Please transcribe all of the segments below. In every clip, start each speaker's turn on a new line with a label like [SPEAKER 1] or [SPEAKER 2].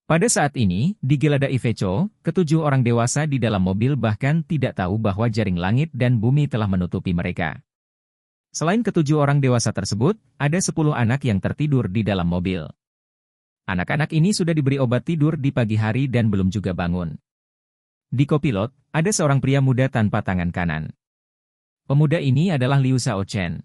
[SPEAKER 1] Pada saat ini, di Gelada Iveco, ketujuh orang dewasa di dalam mobil bahkan tidak tahu bahwa jaring langit dan bumi telah menutupi mereka. Selain ketujuh orang dewasa tersebut, ada 10 anak yang tertidur di dalam mobil. Anak-anak ini sudah diberi obat tidur di pagi hari dan belum juga bangun. Di kopilot, ada seorang pria muda tanpa tangan kanan. Pemuda ini adalah Liu Xiaochen.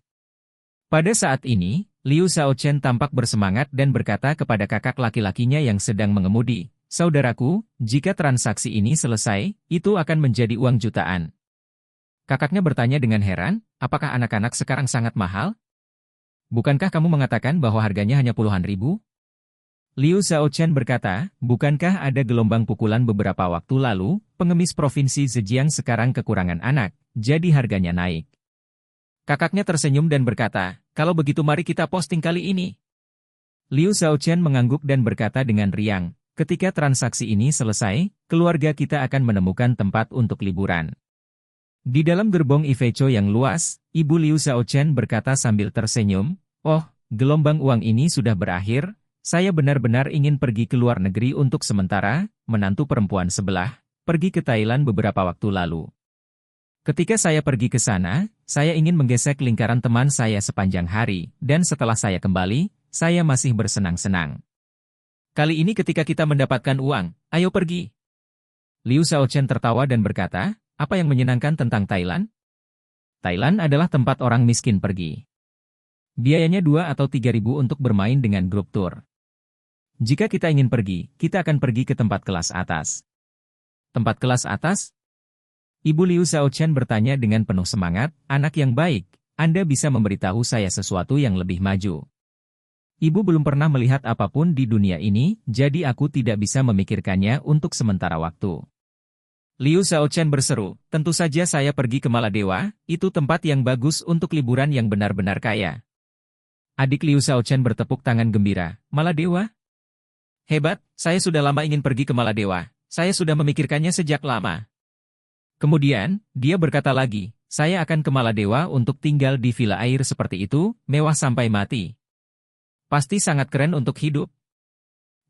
[SPEAKER 1] Pada saat ini, Liu Xiaochen tampak bersemangat dan berkata kepada kakak laki-lakinya yang sedang mengemudi, "Saudaraku, jika transaksi ini selesai, itu akan menjadi uang jutaan." Kakaknya bertanya dengan heran, "Apakah anak-anak sekarang sangat mahal? Bukankah kamu mengatakan bahwa harganya hanya puluhan ribu?" Liu Xiaochen berkata, "Bukankah ada gelombang pukulan beberapa waktu lalu, pengemis provinsi Zhejiang sekarang kekurangan anak, jadi harganya naik." Kakaknya tersenyum dan berkata, "Kalau begitu mari kita posting kali ini." Liu Xiaochen mengangguk dan berkata dengan riang, "Ketika transaksi ini selesai, keluarga kita akan menemukan tempat untuk liburan." Di dalam gerbong Iveco yang luas, Ibu Liu Xiaochen berkata sambil tersenyum, "Oh, gelombang uang ini sudah berakhir, saya benar-benar ingin pergi ke luar negeri untuk sementara." Menantu perempuan sebelah pergi ke Thailand beberapa waktu lalu. "Ketika saya pergi ke sana, saya ingin menggesek lingkaran teman saya sepanjang hari, dan setelah saya kembali, saya masih bersenang-senang. Kali ini ketika kita mendapatkan uang, ayo pergi." Liu Xiaochen tertawa dan berkata, "Apa yang menyenangkan tentang Thailand? Thailand adalah tempat orang miskin pergi. Biayanya 2 atau 3 ribu untuk bermain dengan grup tour. Jika kita ingin pergi, kita akan pergi ke tempat kelas atas." "Tempat kelas atas?" Ibu Liu Xiaochen bertanya dengan penuh semangat, "Anak yang baik, Anda bisa memberitahu saya sesuatu yang lebih maju. Ibu belum pernah melihat apapun di dunia ini, jadi aku tidak bisa memikirkannya untuk sementara waktu." Liu Xiaochen berseru, "Tentu saja saya pergi ke Maladewa, itu tempat yang bagus untuk liburan yang benar-benar kaya." Adik Liu Xiaochen bertepuk tangan gembira, "Maladewa? Hebat, saya sudah lama ingin pergi ke Maladewa, saya sudah memikirkannya sejak lama." Kemudian, dia berkata lagi, "Saya akan ke Maladewa untuk tinggal di villa air seperti itu, mewah sampai mati. Pasti sangat keren untuk hidup."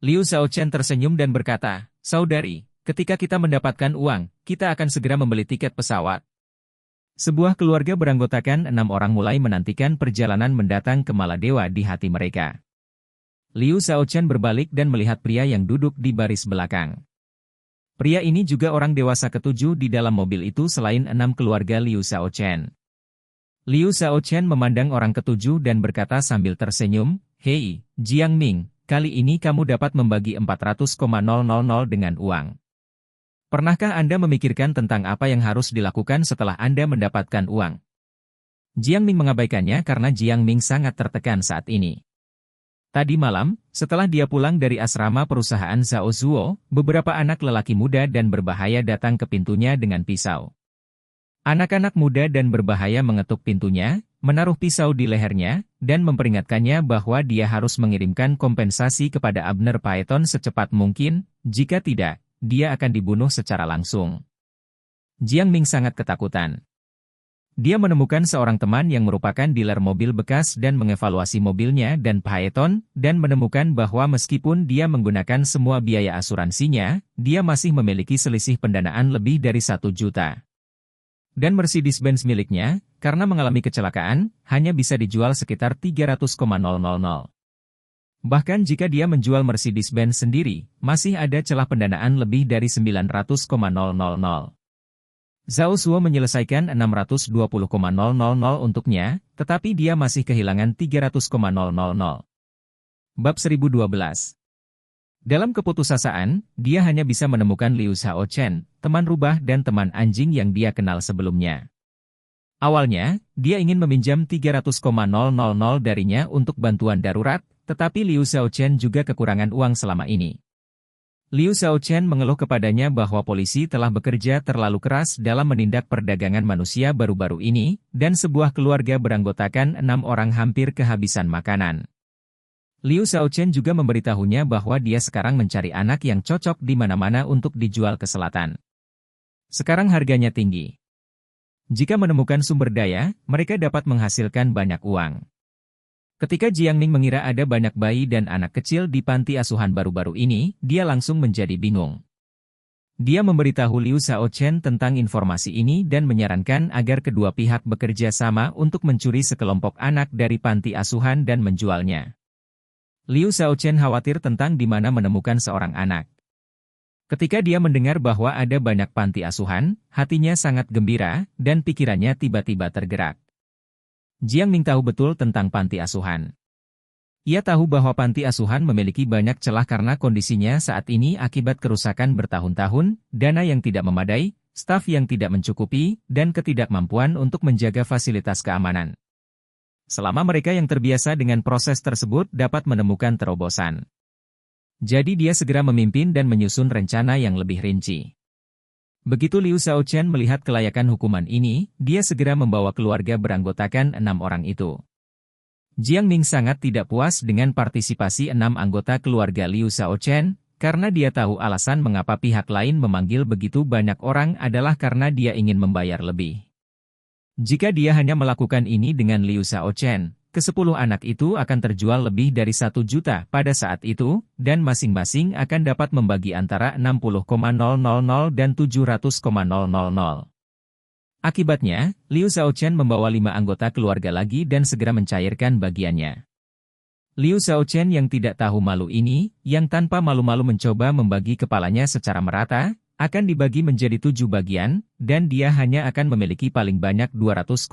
[SPEAKER 1] Liu Xiaochen tersenyum dan berkata, "Saudari, ketika kita mendapatkan uang, kita akan segera membeli tiket pesawat." Sebuah keluarga beranggotakan 6 orang mulai menantikan perjalanan mendatang ke Maladewa di hati mereka. Liu Xiaochen berbalik dan melihat pria yang duduk di baris belakang. Pria ini juga orang dewasa ketujuh di dalam mobil itu selain 6 keluarga Liu Xiaochen. Liu Xiaochen memandang orang ketujuh dan berkata sambil tersenyum, "Hei, Jiang Ming, kali ini kamu dapat membagi 400,000 dengan uang. Pernahkah Anda memikirkan tentang apa yang harus dilakukan setelah Anda mendapatkan uang?" Jiang Ming mengabaikannya karena Jiang Ming sangat tertekan saat ini. Tadi malam, setelah dia pulang dari asrama perusahaan Zhao Zuo, beberapa anak lelaki muda dan berbahaya datang ke pintunya dengan pisau. Anak-anak muda dan berbahaya mengetuk pintunya, menaruh pisau di lehernya, dan memperingatkannya bahwa dia harus mengirimkan kompensasi kepada Abner Paeton secepat mungkin, jika tidak, dia akan dibunuh secara langsung. Jiang Ming sangat ketakutan. Dia menemukan seorang teman yang merupakan dealer mobil bekas dan mengevaluasi mobilnya dan Paeton, dan menemukan bahwa meskipun dia menggunakan semua biaya asuransinya, dia masih memiliki selisih pendanaan lebih dari 1 juta. Dan Mercedes-Benz miliknya, karena mengalami kecelakaan, hanya bisa dijual sekitar 300,000. Bahkan jika dia menjual Mercedes-Benz sendiri, masih ada celah pendanaan lebih dari 900,000. Zhao Zuo menyelesaikan 620,000 untuknya, tetapi dia masih kehilangan 300,000. Bab 1012. Dalam keputusasaan, dia hanya bisa menemukan Liu Xiaochen, teman rubah dan teman anjing yang dia kenal sebelumnya. Awalnya, dia ingin meminjam 300,000 darinya untuk bantuan darurat, tetapi Liu Xiaochen juga kekurangan uang selama ini. Liu Xiaochen mengeluh kepadanya bahwa polisi telah bekerja terlalu keras dalam menindak perdagangan manusia baru-baru ini, dan sebuah keluarga beranggotakan 6 orang hampir kehabisan makanan. Liu Xiaochen juga memberitahunya bahwa dia sekarang mencari anak yang cocok di mana-mana untuk dijual ke selatan. Sekarang harganya tinggi. Jika menemukan sumber daya, mereka dapat menghasilkan banyak uang. Ketika Jiangning mengira ada banyak bayi dan anak kecil di panti asuhan baru-baru ini, dia langsung menjadi bingung. Dia memberitahu Liu Xiaochen tentang informasi ini dan menyarankan agar kedua pihak bekerja sama untuk mencuri sekelompok anak dari panti asuhan dan menjualnya. Liu Xiaochen khawatir tentang di mana menemukan seorang anak. Ketika dia mendengar bahwa ada banyak panti asuhan, hatinya sangat gembira, dan pikirannya tiba-tiba tergerak. Jiangning tahu betul tentang panti asuhan. Ia tahu bahwa panti asuhan memiliki banyak celah karena kondisinya saat ini akibat kerusakan bertahun-tahun, dana yang tidak memadai, staf yang tidak mencukupi, dan ketidakmampuan untuk menjaga fasilitas keamanan. Selama mereka yang terbiasa dengan proses tersebut dapat menemukan terobosan. Jadi dia segera memimpin dan menyusun rencana yang lebih rinci. Begitu Liu Xiaochen melihat kelayakan hukuman ini, dia segera membawa keluarga beranggotakan 6 orang itu. Jiangning sangat tidak puas dengan partisipasi 6 anggota keluarga Liu Xiaochen, karena dia tahu alasan mengapa pihak lain memanggil begitu banyak orang adalah karena dia ingin membayar lebih. Jika dia hanya melakukan ini dengan Liu Xiaochen, ke-10 anak itu akan terjual lebih dari 1 juta pada saat itu, dan masing-masing akan dapat membagi antara 60,000 dan 700,000. Akibatnya, Liu Xiaochen membawa 5 anggota keluarga lagi dan segera mencairkan bagiannya. Liu Xiaochen yang tidak tahu malu ini, yang tanpa malu-malu mencoba membagi kepalanya secara merata, akan dibagi menjadi 7 bagian, dan dia hanya akan memiliki paling banyak 200,000.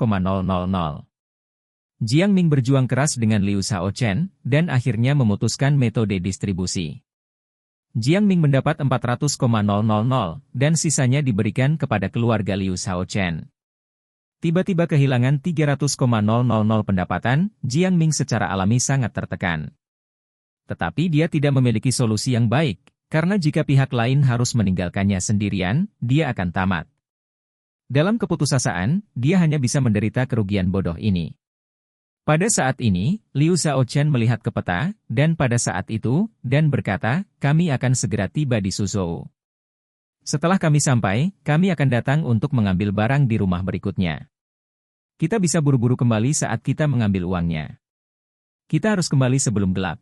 [SPEAKER 1] Jiangning berjuang keras dengan Liu Xiaochen, dan akhirnya memutuskan metode distribusi. Jiangning mendapat 400,000, dan sisanya diberikan kepada keluarga Liu Xiaochen. Tiba-tiba kehilangan 300,000 pendapatan, Jiangning secara alami sangat tertekan. Tetapi dia tidak memiliki solusi yang baik, karena jika pihak lain harus meninggalkannya sendirian, dia akan tamat. Dalam keputusasaan, dia hanya bisa menderita kerugian bodoh ini. Pada saat ini, Liu Xiaochen melihat ke peta, dan pada saat itu, dan berkata, kami akan segera tiba di Suzhou. Setelah kami sampai, kami akan datang untuk mengambil barang di rumah berikutnya. Kita bisa buru-buru kembali saat kita mengambil uangnya. Kita harus kembali sebelum gelap.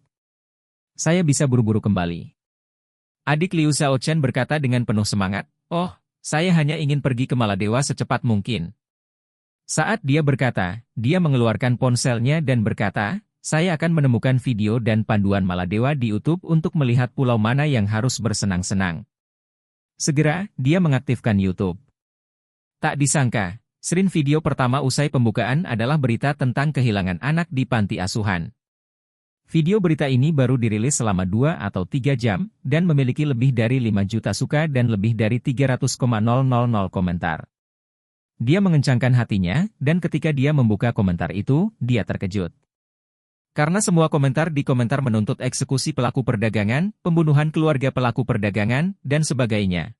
[SPEAKER 1] Saya bisa buru-buru kembali. Adik Liu Xiaochen berkata dengan penuh semangat, oh, saya hanya ingin pergi ke Maladewa secepat mungkin. Saat dia berkata, dia mengeluarkan ponselnya dan berkata, saya akan menemukan video dan panduan Maladewa di YouTube untuk melihat pulau mana yang harus bersenang-senang. Segera, dia mengaktifkan YouTube. Tak disangka, screen video pertama usai pembukaan adalah berita tentang kehilangan anak di panti asuhan. Video berita ini baru dirilis selama 2 atau 3 jam, dan memiliki lebih dari 5 juta suka dan lebih dari 300,000 komentar. Dia mengencangkan hatinya, dan ketika dia membuka komentar itu, dia terkejut. Karena semua komentar di komentar menuntut eksekusi pelaku perdagangan, pembunuhan keluarga pelaku perdagangan, dan sebagainya.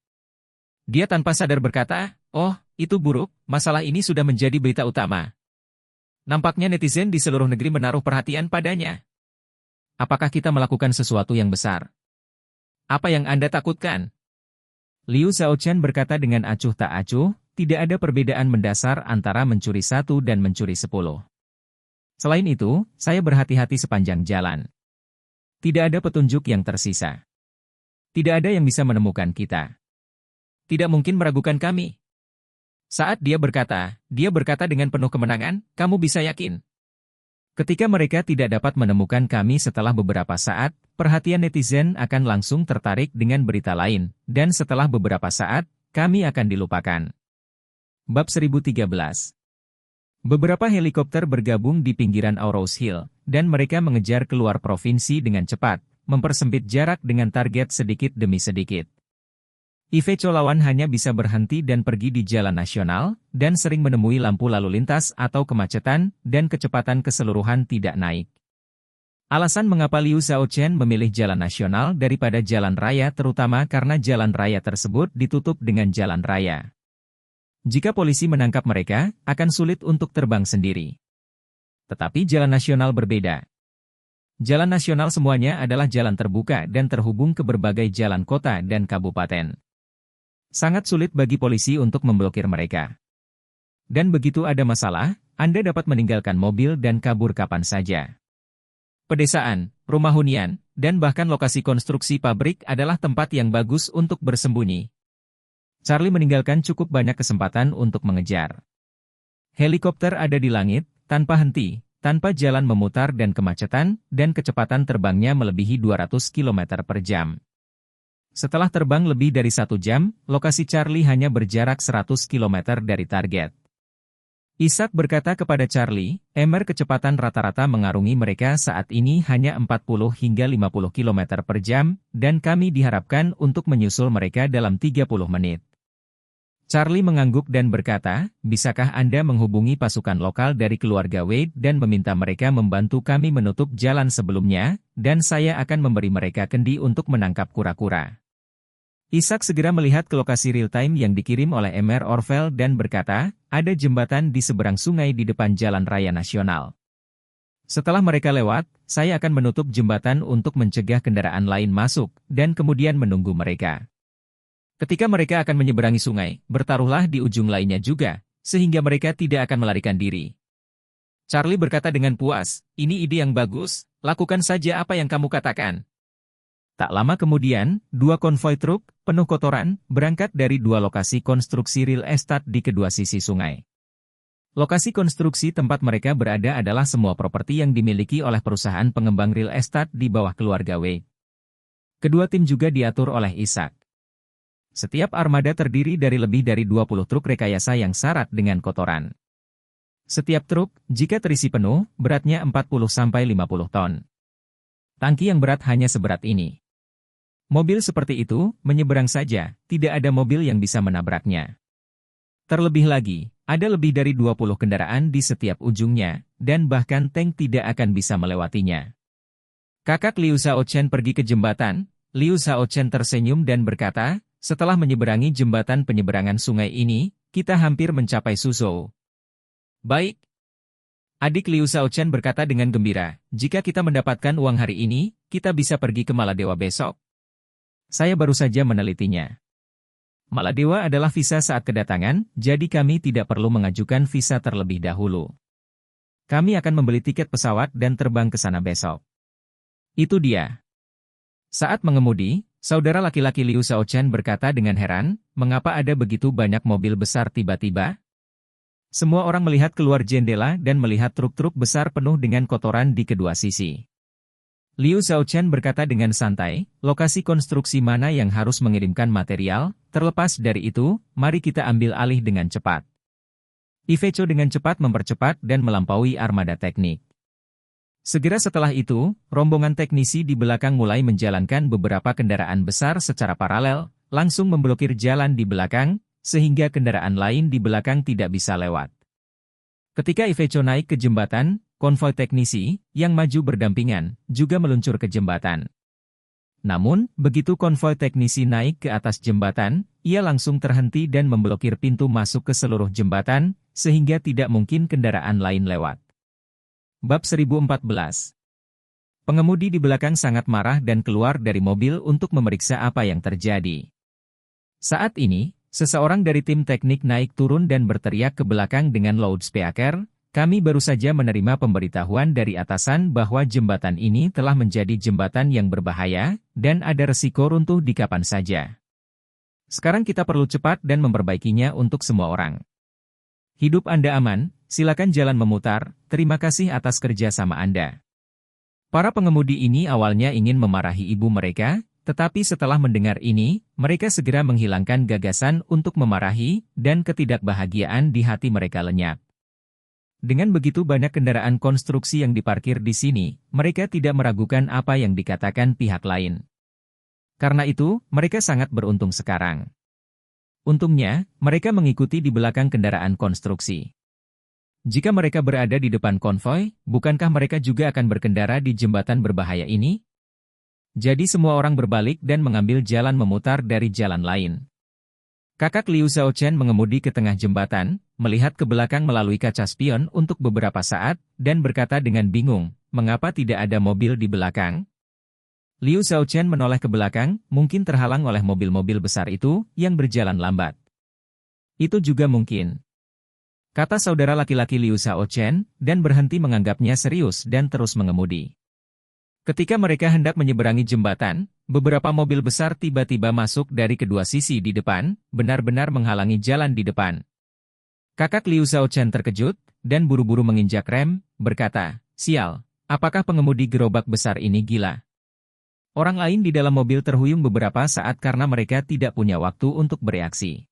[SPEAKER 1] Dia tanpa sadar berkata, oh, itu buruk, masalah ini sudah menjadi berita utama. Nampaknya netizen di seluruh negeri menaruh perhatian padanya. Apakah kita melakukan sesuatu yang besar? Apa yang Anda takutkan? Liu Xiaochen berkata dengan acuh tak acuh, tidak ada perbedaan mendasar antara mencuri 1 dan mencuri 10. Selain itu, saya berhati-hati sepanjang jalan. Tidak ada petunjuk yang tersisa. Tidak ada yang bisa menemukan kita. Tidak mungkin meragukan kami. Saat dia berkata dengan penuh kemenangan, kamu bisa yakin. Ketika mereka tidak dapat menemukan kami setelah beberapa saat, perhatian netizen akan langsung tertarik dengan berita lain, dan setelah beberapa saat, kami akan dilupakan. Bab 1013. Beberapa helikopter bergabung di pinggiran Aurous Hill, dan mereka mengejar keluar provinsi dengan cepat, mempersempit jarak dengan target sedikit demi sedikit. Iveco lawan hanya bisa berhenti dan pergi di jalan nasional, dan sering menemui lampu lalu lintas atau kemacetan, dan kecepatan keseluruhan tidak naik. Alasan mengapa Liu Xiaochen memilih jalan nasional daripada jalan raya terutama karena jalan raya tersebut ditutup dengan jalan raya. Jika polisi menangkap mereka, akan sulit untuk terbang sendiri. Tetapi jalan nasional berbeda. Jalan nasional semuanya adalah jalan terbuka dan terhubung ke berbagai jalan kota dan kabupaten. Sangat sulit bagi polisi untuk memblokir mereka. Dan begitu ada masalah, Anda dapat meninggalkan mobil dan kabur kapan saja. Pedesaan, rumah hunian, dan bahkan lokasi konstruksi pabrik adalah tempat yang bagus untuk bersembunyi. Charlie meninggalkan cukup banyak kesempatan untuk mengejar. Helikopter ada di langit, tanpa henti, tanpa jalan memutar dan kemacetan, dan kecepatan terbangnya melebihi 200 km per jam. Setelah terbang lebih dari 1 jam, lokasi Charlie hanya berjarak 100 km dari target. Isaac berkata kepada Charlie, "Emer, kecepatan rata-rata mengarungi mereka saat ini hanya 40 hingga 50 km per jam, dan kami diharapkan untuk menyusul mereka dalam 30 menit." Charlie mengangguk dan berkata, "Bisakah Anda menghubungi pasukan lokal dari keluarga Wade dan meminta mereka membantu kami menutup jalan sebelumnya, dan saya akan memberi mereka kendi untuk menangkap kura-kura." Isaac segera melihat ke lokasi real-time yang dikirim oleh Emer Orvel dan berkata, "Ada jembatan di seberang sungai di depan Jalan Raya Nasional. Setelah mereka lewat, saya akan menutup jembatan untuk mencegah kendaraan lain masuk, dan kemudian menunggu mereka. Ketika mereka akan menyeberangi sungai, bertaruhlah di ujung lainnya juga, sehingga mereka tidak akan melarikan diri." Charlie berkata dengan puas, "Ini ide yang bagus, lakukan saja apa yang kamu katakan." Tak lama kemudian, 2 konvoi truk, penuh kotoran, berangkat dari 2 lokasi konstruksi real estate di kedua sisi sungai. Lokasi konstruksi tempat mereka berada adalah semua properti yang dimiliki oleh perusahaan pengembang real estate di bawah keluarga Wade. Kedua tim juga diatur oleh Isaac. Setiap armada terdiri dari lebih dari 20 truk rekayasa yang syarat dengan kotoran. Setiap truk, jika terisi penuh, beratnya 40-50 ton. Tangki yang berat hanya seberat ini. Mobil seperti itu, menyeberang saja, tidak ada mobil yang bisa menabraknya. Terlebih lagi, ada lebih dari 20 kendaraan di setiap ujungnya, dan bahkan tank tidak akan bisa melewatinya. Kakak Liu Xiaochen pergi ke jembatan. Liu Xiaochen tersenyum dan berkata, "Setelah menyeberangi jembatan penyeberangan sungai ini, kita hampir mencapai Suzhou." "Baik." Adik Liu Xiaochen berkata dengan gembira, "Jika kita mendapatkan uang hari ini, kita bisa pergi ke Maladewa besok." Saya baru saja menelitinya. Maladewa adalah visa saat kedatangan, jadi kami tidak perlu mengajukan visa terlebih dahulu. Kami akan membeli tiket pesawat dan terbang ke sana besok. Itu dia. Saat mengemudi, saudara laki-laki Liu Xiaochen berkata dengan heran, "Mengapa ada begitu banyak mobil besar tiba-tiba?" Semua orang melihat keluar jendela dan melihat truk-truk besar penuh dengan kotoran di kedua sisi. Liu Xiaochen berkata dengan santai, "Lokasi konstruksi mana yang harus mengirimkan material? Terlepas dari itu, mari kita ambil alih dengan cepat." Iveco dengan cepat mempercepat dan melampaui armada teknik. Segera setelah itu, rombongan teknisi di belakang mulai menjalankan beberapa kendaraan besar secara paralel, langsung memblokir jalan di belakang, sehingga kendaraan lain di belakang tidak bisa lewat. Ketika Iveco naik ke jembatan, konvoi teknisi, yang maju berdampingan, juga meluncur ke jembatan. Namun, begitu konvoi teknisi naik ke atas jembatan, ia langsung terhenti dan memblokir pintu masuk ke seluruh jembatan, sehingga tidak mungkin kendaraan lain lewat. Bab 1014. Pengemudi di belakang sangat marah dan keluar dari mobil untuk memeriksa apa yang terjadi. Saat ini, seseorang dari tim teknik naik turun dan berteriak ke belakang dengan loudspeaker, "Kami baru saja menerima pemberitahuan dari atasan bahwa jembatan ini telah menjadi jembatan yang berbahaya, dan ada resiko runtuh di kapan saja. Sekarang kita perlu cepat dan memperbaikinya untuk semua orang. Hidup Anda aman, silakan jalan memutar, terima kasih atas kerja sama Anda." Para pengemudi ini awalnya ingin memarahi ibu mereka, tetapi setelah mendengar ini, mereka segera menghilangkan gagasan untuk memarahi, dan ketidakbahagiaan di hati mereka lenyap. Dengan begitu banyak kendaraan konstruksi yang diparkir di sini, mereka tidak meragukan apa yang dikatakan pihak lain. Karena itu, mereka sangat beruntung sekarang. Untungnya, mereka mengikuti di belakang kendaraan konstruksi. Jika mereka berada di depan konvoi, bukankah mereka juga akan berkendara di jembatan berbahaya ini? Jadi semua orang berbalik dan mengambil jalan memutar dari jalan lain. Kakak Liu Xiaochen mengemudi ke tengah jembatan, melihat ke belakang melalui kaca spion untuk beberapa saat, dan berkata dengan bingung, "Mengapa tidak ada mobil di belakang?" Liu Xiaochen menoleh ke belakang, mungkin terhalang oleh mobil-mobil besar itu, yang berjalan lambat. Itu juga mungkin, kata saudara laki-laki Liu Xiaochen, dan berhenti menganggapnya serius dan terus mengemudi. Ketika mereka hendak menyeberangi jembatan, beberapa mobil besar tiba-tiba masuk dari kedua sisi di depan, benar-benar menghalangi jalan di depan. Kakak Liu Xiaochen terkejut, dan buru-buru menginjak rem, berkata, "Sial, apakah pengemudi gerobak besar ini gila?" Orang lain di dalam mobil terhuyung beberapa saat karena mereka tidak punya waktu untuk bereaksi.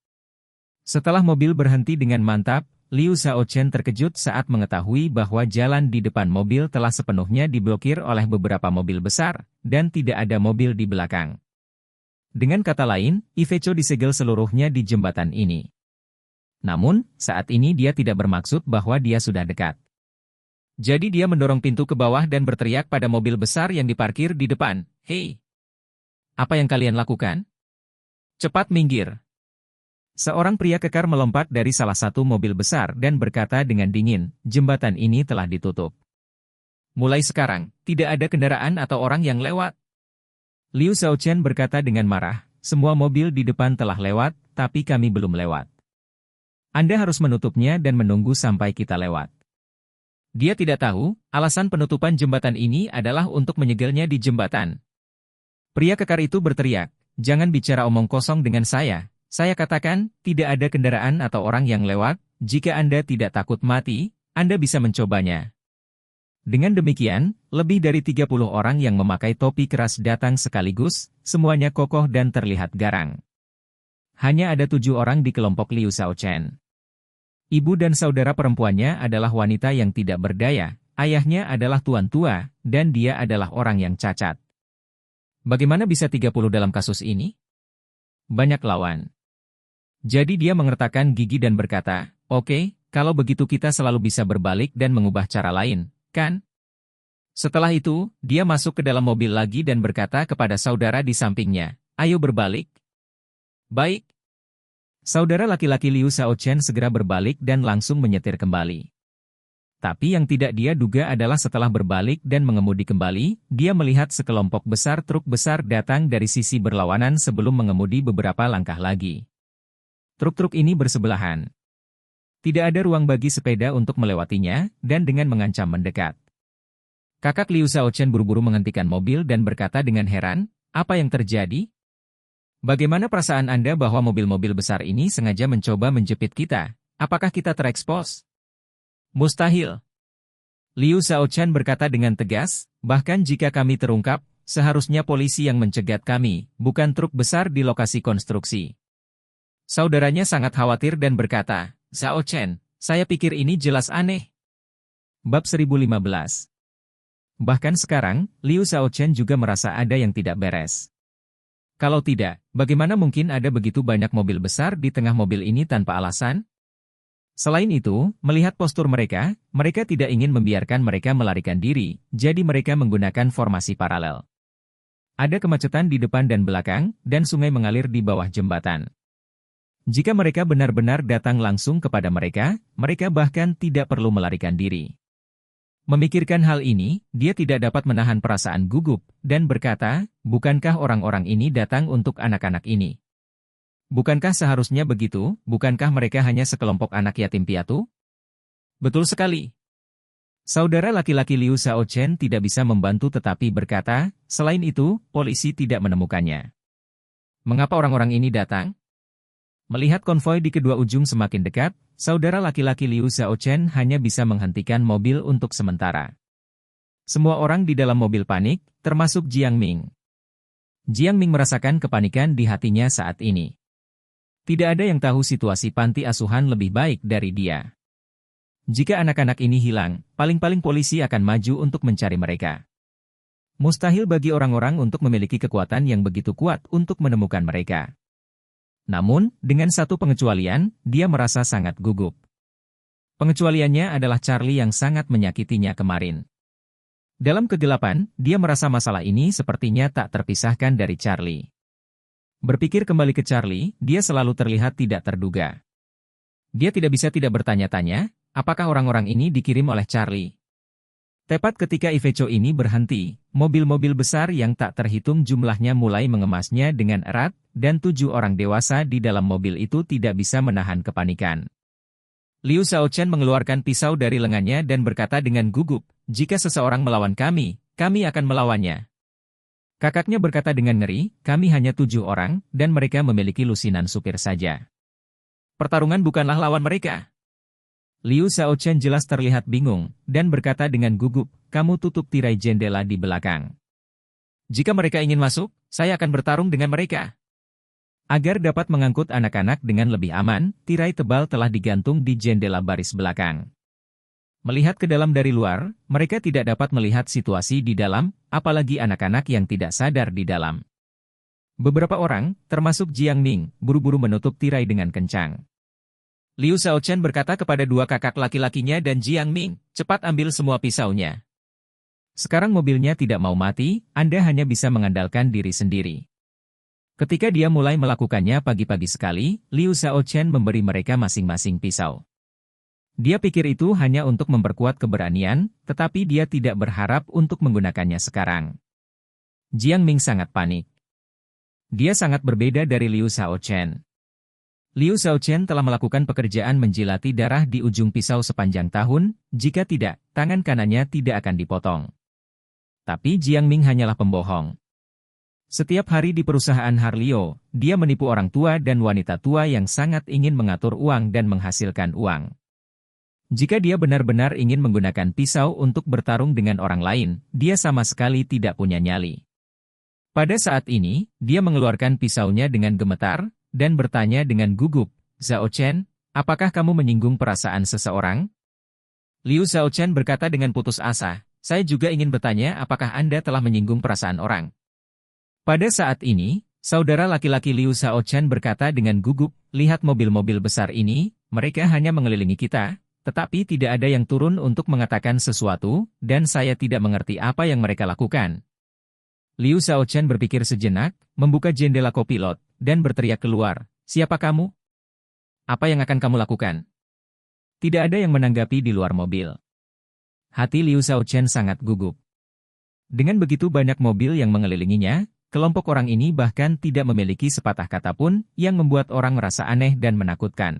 [SPEAKER 1] Setelah mobil berhenti dengan mantap, Liu Xiaochen terkejut saat mengetahui bahwa jalan di depan mobil telah sepenuhnya diblokir oleh beberapa mobil besar, dan tidak ada mobil di belakang. Dengan kata lain, Iveco disegel seluruhnya di jembatan ini. Namun, saat ini dia tidak bermaksud bahwa dia sudah dekat. Jadi dia mendorong pintu ke bawah dan berteriak pada mobil besar yang diparkir di depan, "Hei! Apa yang kalian lakukan? Cepat minggir!" Seorang pria kekar melompat dari salah satu mobil besar dan berkata dengan dingin, "Jembatan ini telah ditutup. Mulai sekarang, tidak ada kendaraan atau orang yang lewat." Liu Xiaochen berkata dengan marah, "Semua mobil di depan telah lewat, tapi kami belum lewat. Anda harus menutupnya dan menunggu sampai kita lewat." Dia tidak tahu, alasan penutupan jembatan ini adalah untuk menyegelnya di jembatan. Pria kekar itu berteriak, "Jangan bicara omong kosong dengan saya. Saya katakan, tidak ada kendaraan atau orang yang lewat. Jika Anda tidak takut mati, Anda bisa mencobanya." Dengan demikian, lebih dari 30 orang yang memakai topi keras datang sekaligus, semuanya kokoh dan terlihat garang. Hanya ada 7 orang di kelompok Liu Xiaochen. Ibu dan saudara perempuannya adalah wanita yang tidak berdaya, ayahnya adalah tuan tua, dan dia adalah orang yang cacat. Bagaimana bisa 30 dalam kasus ini? Banyak lawan. Jadi dia mengertakkan gigi dan berkata, "Oke, kalau begitu kita selalu bisa berbalik dan mengubah cara lain, kan?" Setelah itu, dia masuk ke dalam mobil lagi dan berkata kepada saudara di sampingnya, "Ayo berbalik." "Baik." Saudara laki-laki Liu Xiaochen segera berbalik dan langsung menyetir kembali. Tapi yang tidak dia duga adalah setelah berbalik dan mengemudi kembali, dia melihat sekelompok besar truk besar datang dari sisi berlawanan sebelum mengemudi beberapa langkah lagi. Truk-truk ini bersebelahan. Tidak ada ruang bagi sepeda untuk melewatinya, dan dengan mengancam mendekat. Kakak Liu Xiaochen buru-buru menghentikan mobil dan berkata dengan heran, "Apa yang terjadi? Bagaimana perasaan Anda bahwa mobil-mobil besar ini sengaja mencoba menjepit kita? Apakah kita terekspos?" "Mustahil." Liu Xiaochen berkata dengan tegas, "Bahkan jika kami terungkap, seharusnya polisi yang mencegat kami, bukan truk besar di lokasi konstruksi." Saudaranya sangat khawatir dan berkata, "Xiaochen, saya pikir ini jelas aneh." Bab 1015. Bahkan sekarang, Liu Xiaochen juga merasa ada yang tidak beres. Kalau tidak, bagaimana mungkin ada begitu banyak mobil besar di tengah mobil ini tanpa alasan? Selain itu, melihat postur mereka, mereka tidak ingin membiarkan mereka melarikan diri, jadi mereka menggunakan formasi paralel. Ada kemacetan di depan dan belakang, dan sungai mengalir di bawah jembatan. Jika mereka benar-benar datang langsung kepada mereka, mereka bahkan tidak perlu melarikan diri. Memikirkan hal ini, dia tidak dapat menahan perasaan gugup, dan berkata, "Bukankah orang-orang ini datang untuk anak-anak ini? Bukankah seharusnya begitu? Bukankah mereka hanya sekelompok anak yatim piatu?" "Betul sekali." Saudara laki-laki Liu Xiaochen tidak bisa membantu tetapi berkata, "Selain itu, polisi tidak menemukannya." "Mengapa orang-orang ini datang?" Melihat konvoi di kedua ujung semakin dekat, saudara laki-laki Liu Xiaochen hanya bisa menghentikan mobil untuk sementara. Semua orang di dalam mobil panik, termasuk Jiang Ming. Jiang Ming merasakan kepanikan di hatinya saat ini. Tidak ada yang tahu situasi panti asuhan lebih baik dari dia. Jika anak-anak ini hilang, paling-paling polisi akan maju untuk mencari mereka. Mustahil bagi orang-orang untuk memiliki kekuatan yang begitu kuat untuk menemukan mereka. Namun, dengan satu pengecualian, dia merasa sangat gugup. Pengecualiannya adalah Charlie yang sangat menyakitinya kemarin. Dalam kegelapan, dia merasa masalah ini sepertinya tak terpisahkan dari Charlie. Berpikir kembali ke Charlie, dia selalu terlihat tidak terduga. Dia tidak bisa tidak bertanya-tanya, apakah orang-orang ini dikirim oleh Charlie. Tepat ketika Iveco ini berhenti, mobil-mobil besar yang tak terhitung jumlahnya mulai mengemasnya dengan erat, dan 7 orang dewasa di dalam mobil itu tidak bisa menahan kepanikan. Liu Xiaochen mengeluarkan pisau dari lengannya dan berkata dengan gugup, "Jika seseorang melawan kami, kami akan melawannya. Kakaknya berkata dengan ngeri, kami hanya 7 orang, dan mereka memiliki lusinan supir saja. Pertarungan bukanlah lawan mereka. Liu Xiaochen jelas terlihat bingung, dan berkata dengan gugup, kamu tutup tirai jendela di belakang. Jika mereka ingin masuk, saya akan bertarung dengan mereka. Agar dapat mengangkut anak-anak dengan lebih aman, tirai tebal telah digantung di jendela baris belakang. Melihat ke dalam dari luar, mereka tidak dapat melihat situasi di dalam, apalagi anak-anak yang tidak sadar di dalam. Beberapa orang, termasuk Jiang Ning, buru-buru menutup tirai dengan kencang. Liu Xiaochen berkata kepada 2 kakak laki-lakinya dan Jiang Ning, cepat ambil semua pisaunya. Sekarang mobilnya tidak mau mati, Anda hanya bisa mengandalkan diri sendiri. Ketika dia mulai melakukannya pagi-pagi sekali, Liu Xiaochen memberi mereka masing-masing pisau. Dia pikir itu hanya untuk memperkuat keberanian, tetapi dia tidak berharap untuk menggunakannya sekarang. Jiang Ming sangat panik. Dia sangat berbeda dari Liu Xiaochen. Liu Xiaochen telah melakukan pekerjaan menjilati darah di ujung pisau sepanjang tahun, jika tidak, tangan kanannya tidak akan dipotong. Tapi Jiang Ming hanyalah pembohong. Setiap hari di perusahaan Harlio, dia menipu orang tua dan wanita tua yang sangat ingin mengatur uang dan menghasilkan uang. Jika dia benar-benar ingin menggunakan pisau untuk bertarung dengan orang lain, dia sama sekali tidak punya nyali. Pada saat ini, dia mengeluarkan pisaunya dengan gemetar, dan bertanya dengan gugup, Xiaochen, apakah kamu menyinggung perasaan seseorang? Liu Xiaochen berkata dengan putus asa, saya juga ingin bertanya apakah Anda telah menyinggung perasaan orang. Pada saat ini, saudara laki-laki Liu Xiaochen berkata dengan gugup, lihat mobil-mobil besar ini, mereka hanya mengelilingi kita, tetapi tidak ada yang turun untuk mengatakan sesuatu, dan saya tidak mengerti apa yang mereka lakukan. Liu Xiaochen berpikir sejenak, membuka jendela kopilot, dan berteriak keluar, siapa kamu? Apa yang akan kamu lakukan? Tidak ada yang menanggapi di luar mobil. Hati Liu Xiaochen sangat gugup. Dengan begitu banyak mobil yang mengelilinginya, kelompok orang ini bahkan tidak memiliki sepatah kata pun yang membuat orang merasa aneh dan menakutkan.